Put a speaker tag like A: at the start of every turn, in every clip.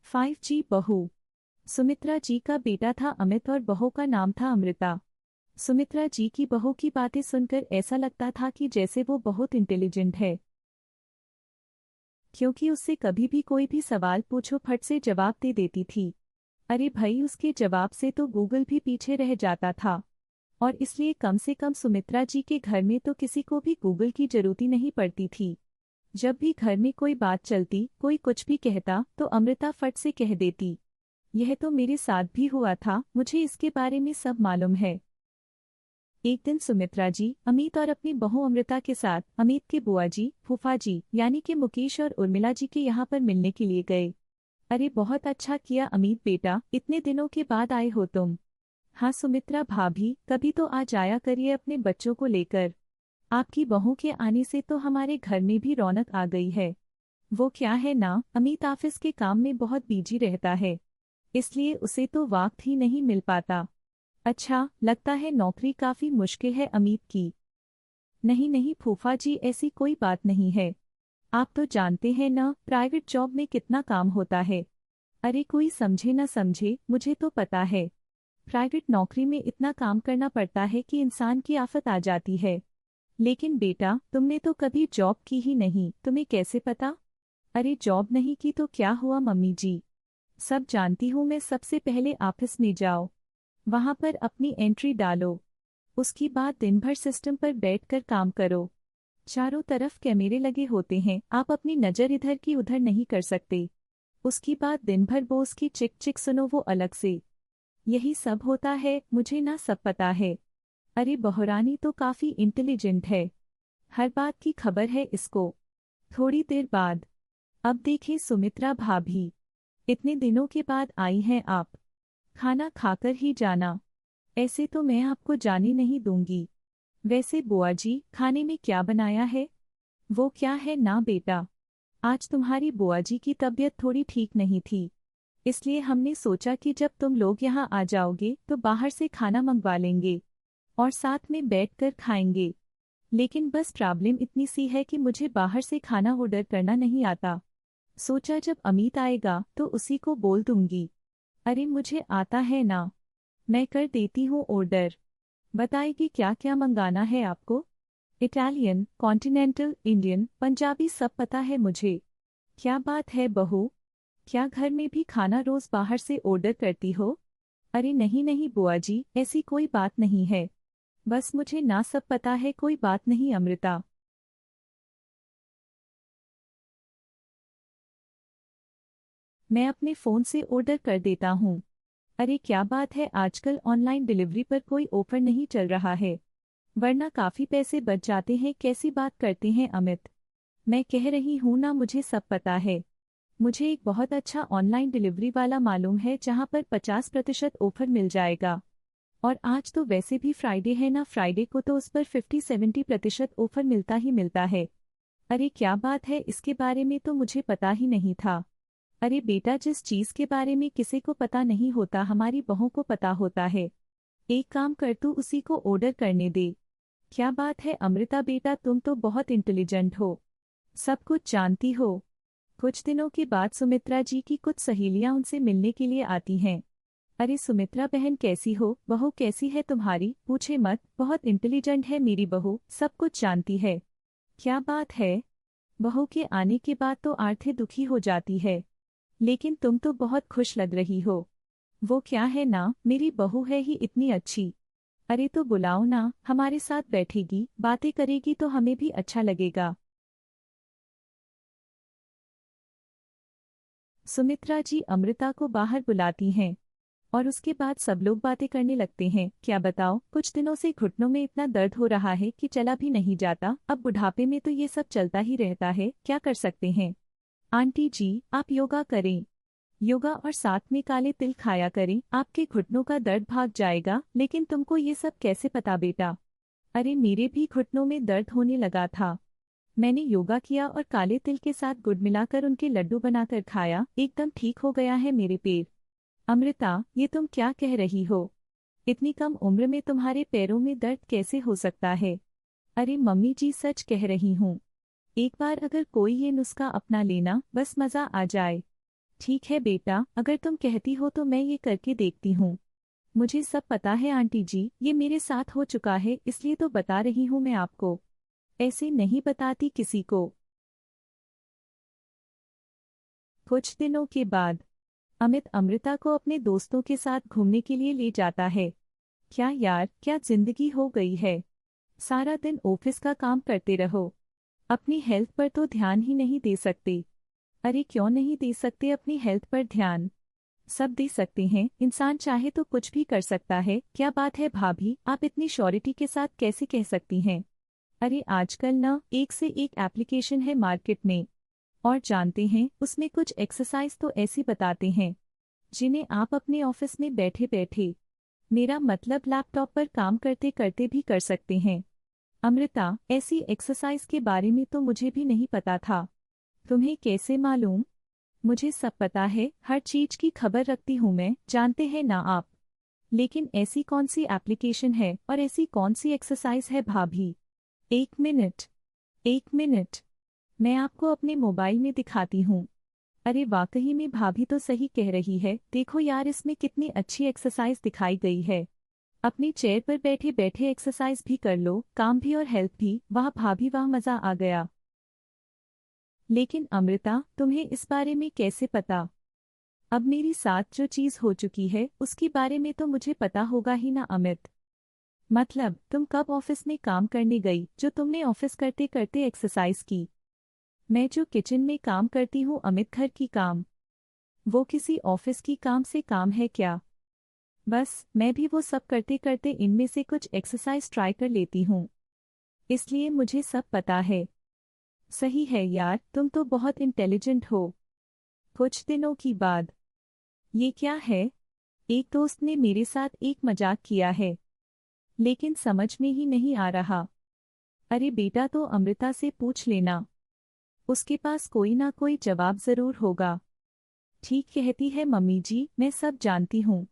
A: 5G बहू। सुमित्रा जी का बेटा था अमित और बहू का नाम था अमृता। सुमित्रा जी की बहू की बातें सुनकर ऐसा लगता था कि जैसे वो बहुत इंटेलिजेंट है, क्योंकि उससे कभी भी कोई भी सवाल पूछो फट से जवाब दे देती थी। अरे भाई, उसके जवाब से तो गूगल भी पीछे रह जाता था। और इसलिए कम से कम सुमित्रा जी के घर में तो किसी को भी गूगल की जरूरत ही नहीं पड़ती थी। जब भी घर में कोई बात चलती, कोई कुछ भी कहता, तो अमृता फट से कह देती। यह तो मेरे साथ भी हुआ था, मुझे इसके बारे में सब मालूम है। एक दिन सुमित्रा जी अमित और अपनी बहू अमृता के साथ अमित के बुआ जी, फूफा जी यानी कि मुकेश और उर्मिला जी के यहाँ पर मिलने के लिए गए। अरे बहुत अच्छा किया अमित बेटा, इतने दिनों के बाद आए हो तुम। हाँ सुमित्रा भाभी, कभी तो आ जाया करिए अपने बच्चों को लेकर। आपकी बहू के आने से तो हमारे घर में भी रौनक आ गई है। वो क्या है ना, अमित ऑफिस के काम में बहुत बिजी रहता है, इसलिए उसे तो वक्त ही नहीं मिल पाता। अच्छा, लगता है नौकरी काफी मुश्किल है अमित की। नहीं नहीं फूफा जी, ऐसी कोई बात नहीं है। आप तो जानते हैं ना, प्राइवेट जॉब में कितना काम होता है। अरे कोई समझे न समझे, मुझे तो पता है। प्राइवेट नौकरी में इतना काम करना पड़ता है कि इंसान की आफत आ जाती है। लेकिन बेटा, तुमने तो कभी जॉब की ही नहीं, तुम्हें कैसे पता? अरे जॉब नहीं की तो क्या हुआ मम्मी जी, सब जानती हूँ मैं। सबसे पहले ऑफिस में जाओ, वहां पर अपनी एंट्री डालो, उसके बाद दिन भर सिस्टम पर बैठकर काम करो। चारों तरफ कैमरे लगे होते हैं, आप अपनी नज़र इधर की उधर नहीं कर सकते। उसके बाद दिन भर बॉस की चिक चिक सुनो, वो अलग से। यही सब होता है, मुझे ना सब पता है। अरे बहरानी तो काफी इंटेलिजेंट है, हर बात की खबर है इसको। थोड़ी देर बाद, अब देखिए सुमित्रा भाभी, इतने दिनों के बाद आई हैं आप, खाना खाकर ही जाना। ऐसे तो मैं आपको जाने नहीं दूंगी। वैसे बुआ जी, खाने में क्या बनाया है? वो क्या है ना बेटा, आज तुम्हारी बुआ जी की तबीयत थोड़ी ठीक नहीं थी, इसलिए हमने सोचा कि जब तुम लोग यहाँ आ जाओगे तो बाहर से खाना मंगवा लेंगे और साथ में बैठकर खाएंगे। लेकिन बस प्रॉब्लम इतनी सी है कि मुझे बाहर से खाना ऑर्डर करना नहीं आता। सोचा जब अमित आएगा तो उसी को बोल दूंगी। अरे मुझे आता है ना, मैं कर देती हूँ ऑर्डर। बताएगी क्या क्या मंगाना है आपको? इटालियन, कॉन्टिनेंटल, इंडियन, पंजाबी सब पता है मुझे। क्या बात है बहू, क्या घर में भी खाना रोज बाहर से ऑर्डर करती हो? अरे नहीं नहीं बुआ जी, ऐसी कोई बात नहीं है, बस मुझे ना सब पता है, कोई बात नहीं अमृता। मैं अपने फ़ोन से ऑर्डर कर देता हूँ। अरे क्या बात है, आजकल ऑनलाइन डिलीवरी पर कोई ऑफर नहीं चल रहा है, वरना काफ़ी पैसे बच जाते हैं। कैसी बात करते हैं अमित, मैं कह रही हूँ ना, मुझे सब पता है। मुझे एक बहुत अच्छा ऑनलाइन डिलीवरी वाला मालूम है जहाँ पर 50% ऑफर मिल जाएगा। और आज तो वैसे भी फ्राइडे है ना, फ्राइडे को तो उस पर 50-70% ऑफर मिलता ही मिलता है। अरे क्या बात है, इसके बारे में तो मुझे पता ही नहीं था। अरे बेटा, जिस चीज़ के बारे में किसी को पता नहीं होता, हमारी बहू को पता होता है। एक काम कर, तू उसी को ऑर्डर करने दे। क्या बात है अमृता बेटा, तुम तो बहुत इंटेलिजेंट हो, सब कुछ जानती हो। कुछ दिनों के बाद सुमित्रा जी की कुछ सहेलियां उनसे मिलने के लिए आती हैं। अरे सुमित्रा बहन कैसी हो, बहू कैसी है तुम्हारी? पूछे मत, बहुत इंटेलिजेंट है मेरी बहू, सब कुछ जानती है। क्या बात है, बहू के आने के बाद तो आरती दुखी हो जाती है, लेकिन तुम तो बहुत खुश लग रही हो। वो क्या है ना, मेरी बहू है ही इतनी अच्छी। अरे तो बुलाओ ना, हमारे साथ बैठेगी, बातें करेगी तो हमें भी अच्छा लगेगा। सुमित्रा जी अमृता को बाहर बुलाती हैं और उसके बाद सब लोग बातें करने लगते हैं। क्या बताओ, कुछ दिनों से घुटनों में इतना दर्द हो रहा है कि चला भी नहीं जाता। अब बुढ़ापे में तो ये सब चलता ही रहता है, क्या कर सकते हैं। आंटी जी, आप योगा करें, योगा और साथ में काले तिल खाया करें, आपके घुटनों का दर्द भाग जाएगा। लेकिन तुमको ये सब कैसे पता बेटा? अरे मेरे भी घुटनों में दर्द होने लगा था, मैंने योगा किया और काले तिल के साथ गुड़ मिलाकर उनके लड्डू बनाकर खाया, एकदम ठीक हो गया है मेरे पैर। अमृता, ये तुम क्या कह रही हो? इतनी कम उम्र में तुम्हारे पैरों में दर्द कैसे हो सकता है? अरे मम्मी जी, सच कह रही हूँ, एक बार अगर कोई ये नुस्खा अपना लेना, बस मजा आ जाए। ठीक है बेटा, अगर तुम कहती हो तो मैं ये करके देखती हूँ। मुझे सब पता है आंटी जी, ये मेरे साथ हो चुका है, इसलिए तो बता रही हूँ मैं आपको। ऐसे नहीं बताती किसी को। कुछ दिनों के बाद अमित अमृता को अपने दोस्तों के साथ घूमने के लिए ले जाता है। क्या यार, क्या जिंदगी हो गई है। सारा दिन ऑफिस का काम करते रहो, अपनी हेल्थ पर तो ध्यान ही नहीं दे सकते। अरे क्यों नहीं दे सकते अपनी हेल्थ पर ध्यान? सब दे सकते हैं, इंसान चाहे तो कुछ भी कर सकता है। क्या बात है भाभी, आप इतनी श्योरिटी के साथ कैसे कह सकती हैं? अरे आजकल ना एक से एक एप्लीकेशन है मार्केट में, और जानते हैं उसमें कुछ एक्सरसाइज तो ऐसी बताते हैं जिन्हें आप अपने ऑफिस में बैठे बैठे, मेरा मतलब लैपटॉप पर काम करते करते भी कर सकते हैं। अमृता, ऐसी एक्सरसाइज के बारे में तो मुझे भी नहीं पता था। तुम्हें कैसे मालूम? मुझे सब पता है, हर चीज की खबर रखती हूँ मैं, जानते हैं ना आप। लेकिन ऐसी कौन सी एप्लीकेशन है और ऐसी कौन सी एक्सरसाइज है भाभी? एक मिनट, एक मिनट, मैं आपको अपने मोबाइल में दिखाती हूँ। अरे वाकई में भाभी तो सही कह रही है, देखो यार इसमें कितनी अच्छी एक्सरसाइज दिखाई गई है। अपनी चेयर पर बैठे बैठे एक्सरसाइज भी कर लो, काम भी और हेल्थ भी। वाह भाभी वाह, मजा आ गया। लेकिन अमृता, तुम्हें इस बारे में कैसे पता? अब मेरी साथ जो चीज हो चुकी है उसके बारे में तो मुझे पता होगा ही ना अमित। मतलब तुम कब ऑफिस में काम करने गई जो तुमने ऑफिस करते करते एक्सरसाइज की? मैं जो किचन में काम करती हूँ अमित, घर की काम, वो किसी ऑफिस की काम से काम है क्या? बस मैं भी वो सब करते करते इनमें से कुछ एक्सरसाइज ट्राई कर लेती हूँ, इसलिए मुझे सब पता है। सही है यार, तुम तो बहुत इंटेलिजेंट हो। कुछ दिनों की बाद, ये क्या है? एक दोस्त ने मेरे साथ एक मजाक किया है, लेकिन समझ में ही नहीं आ रहा। अरे बेटा, तो अमृता से पूछ लेना, उसके पास कोई ना कोई जवाब जरूर होगा। ठीक कहती है मम्मी जी, मैं सब जानती हूँ।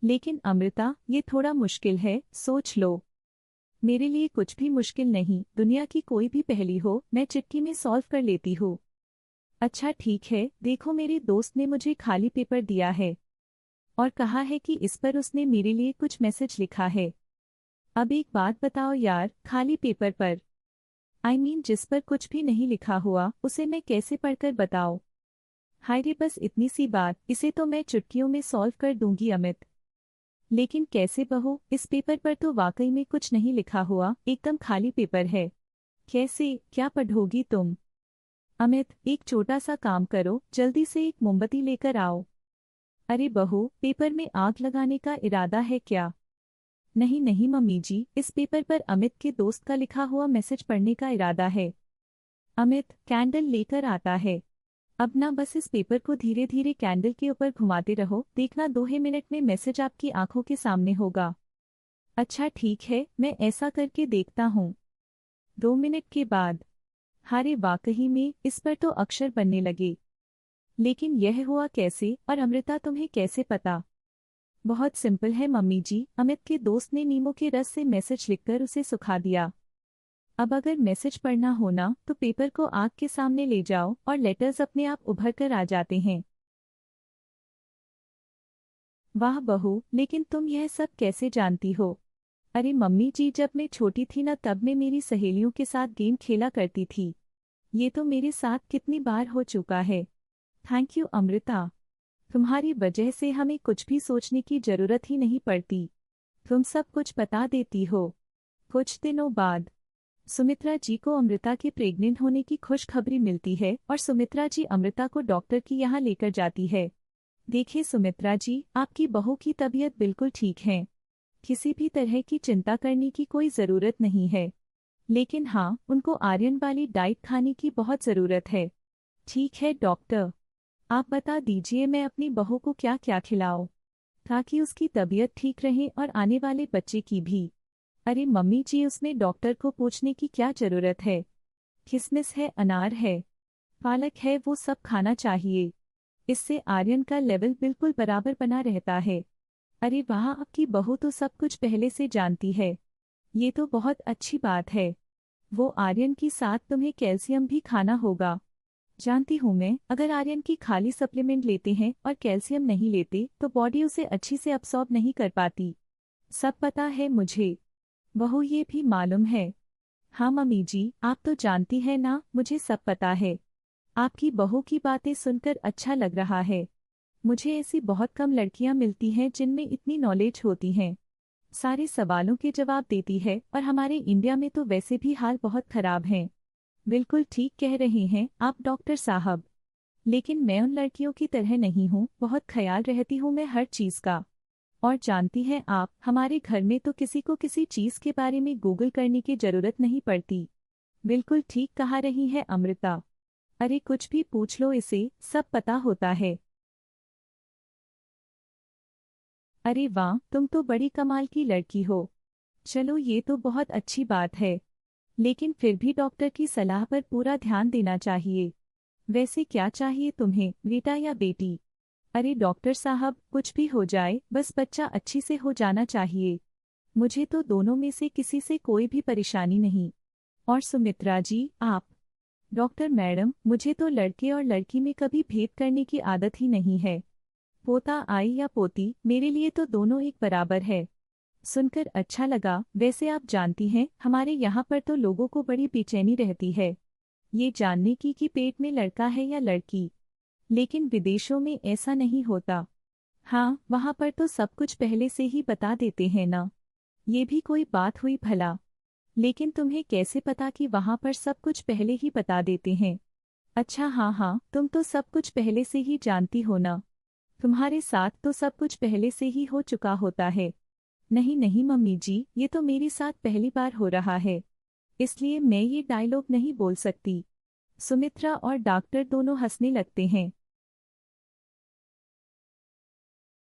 A: लेकिन अमृता, ये थोड़ा मुश्किल है, सोच लो। मेरे लिए कुछ भी मुश्किल नहीं, दुनिया की कोई भी पहेली हो मैं चुटकी में सॉल्व कर लेती हूँ। अच्छा ठीक है, देखो मेरे दोस्त ने मुझे खाली पेपर दिया है और कहा है कि इस पर उसने मेरे लिए कुछ मैसेज लिखा है। अब एक बात बताओ यार, खाली पेपर पर, जिस पर कुछ भी नहीं लिखा हुआ, उसे मैं कैसे पढ़कर बताऊं? हाय रे, बस इतनी सी बात, इसे तो मैं चुटकियों में सॉल्व कर दूंगी अमित। लेकिन कैसे बहू, इस पेपर पर तो वाकई में कुछ नहीं लिखा हुआ, एकदम खाली पेपर है। कैसे, क्या पढ़ोगी तुम? अमित, एक छोटा सा काम करो, जल्दी से एक मोमबत्ती लेकर आओ। अरे बहू, पेपर में आग लगाने का इरादा है क्या? नहीं नहीं मम्मी जी, इस पेपर पर अमित के दोस्त का लिखा हुआ मैसेज पढ़ने का इरादा है। अमित, कैंडल लेकर आता है। अब ना बस इस पेपर को धीरे धीरे कैंडल के ऊपर घुमाते रहो, देखना 2 ही मिनट में मैसेज आपकी आंखों के सामने होगा। अच्छा ठीक है, मैं ऐसा करके देखता हूँ। 2 मिनट के बाद, हारे वाकई में इस पर तो अक्षर बनने लगे। लेकिन यह हुआ कैसे, और अमृता तुम्हें कैसे पता? बहुत सिंपल है मम्मी जी, अमित के दोस्त ने नींबू के रस से मैसेज लिखकर उसे सुखा दिया। अब अगर मैसेज पढ़ना हो ना तो पेपर को आग के सामने ले जाओ और लेटर्स अपने आप उभर कर आ जाते हैं। वाह बहू, लेकिन तुम यह सब कैसे जानती हो? अरे मम्मी जी, जब मैं छोटी थी ना तब मैं मेरी सहेलियों के साथ गेम खेला करती थी। ये तो मेरे साथ कितनी बार हो चुका है। थैंक यू अमृता, तुम्हारी वजह से हमें कुछ भी सोचने की जरूरत ही नहीं पड़ती, तुम सब कुछ बता देती हो। कुछ दिनों बाद सुमित्रा जी को अमृता के प्रेग्नेंट होने की खुशखबरी मिलती है और सुमित्रा जी अमृता को डॉक्टर की यहाँ लेकर जाती है। देखिए सुमित्रा जी, आपकी बहू की तबीयत बिल्कुल ठीक है, किसी भी तरह की चिंता करने की कोई ज़रूरत नहीं है। लेकिन हाँ, उनको आयरन वाली डाइट खाने की बहुत ज़रूरत है। ठीक है डॉक्टर, आप बता दीजिए मैं अपनी बहू को क्या क्या खिलाऊं ताकि उसकी तबीयत ठीक रहे और आने वाले बच्चे की भी। अरे मम्मी जी, उसमें डॉक्टर को पूछने की क्या ज़रूरत है। किशमिश है, अनार है, पालक है, वो सब खाना चाहिए, इससे आयरन का लेवल बिल्कुल बराबर बना रहता है। अरे वाह, आपकी बहू तो सब कुछ पहले से जानती है, ये तो बहुत अच्छी बात है। वो आयरन के साथ तुम्हें कैल्शियम भी खाना होगा, जानती हूँ मैं, अगर आयरन की खाली सप्लीमेंट लेते हैं और कैल्शियम नहीं लेते तो बॉडी उसे अच्छी से अब्सॉर्ब नहीं कर पाती। सब पता है मुझे। बहू ये भी मालूम है। हाँ मम्मी जी, आप तो जानती है ना, मुझे सब पता है। आपकी बहू की बातें सुनकर अच्छा लग रहा है। मुझे ऐसी बहुत कम लड़कियां मिलती हैं जिनमें इतनी नॉलेज होती हैं। सारे सवालों के जवाब देती है, और हमारे इंडिया में तो वैसे भी हाल बहुत खराब हैं। बिल्कुल ठीक कह रही हैं आप डॉक्टर साहब। लेकिन मैं उन लड़कियों की तरह नहीं हूँ, बहुत ख्याल रहती हूँ मैं हर चीज़ का। और जानती हैं आप, हमारे घर में तो किसी को किसी चीज़ के बारे में गूगल करने की जरूरत नहीं पड़ती। बिल्कुल ठीक कहा रही है अमृता। अरे कुछ भी पूछ लो इसे, सब पता होता है। अरे वाह, तुम तो बड़ी कमाल की लड़की हो। चलो ये तो बहुत अच्छी बात है। लेकिन फिर भी डॉक्टर की सलाह पर पूरा ध्यान देना चाहिए। वैसे क्या चाहिए तुम्हें, बेटा या बेटी? अरे डॉक्टर साहब, कुछ भी हो जाए, बस बच्चा अच्छी से हो जाना चाहिए। मुझे तो दोनों में से किसी से कोई भी परेशानी नहीं। और सुमित्रा जी, आप? डॉक्टर मैडम, मुझे तो लड़के और लड़की में कभी भेद करने की आदत ही नहीं है। पोता आई या पोती, मेरे लिए तो दोनों एक बराबर है। सुनकर अच्छा लगा। वैसे आप जानती हैं, हमारे यहाँ पर तो लोगों को बड़ी बेचैनी रहती है ये जानने की कि पेट में लड़का है या लड़की। लेकिन विदेशों में ऐसा नहीं होता। हाँ, वहाँ पर तो सब कुछ पहले से ही बता देते हैं ना। ये भी कोई बात हुई भला? लेकिन तुम्हें कैसे पता कि वहाँ पर सब कुछ पहले ही बता देते हैं? अच्छा हाँ हाँ, तुम तो सब कुछ पहले से ही जानती हो ना। तुम्हारे साथ तो सब कुछ पहले से ही हो चुका होता है। नहीं नहीं मम्मी जी, ये तो मेरे साथ पहली बार हो रहा है, इसलिए मैं ये डायलॉग नहीं बोल सकती। सुमित्रा और डॉक्टर दोनों हंसने लगते हैं।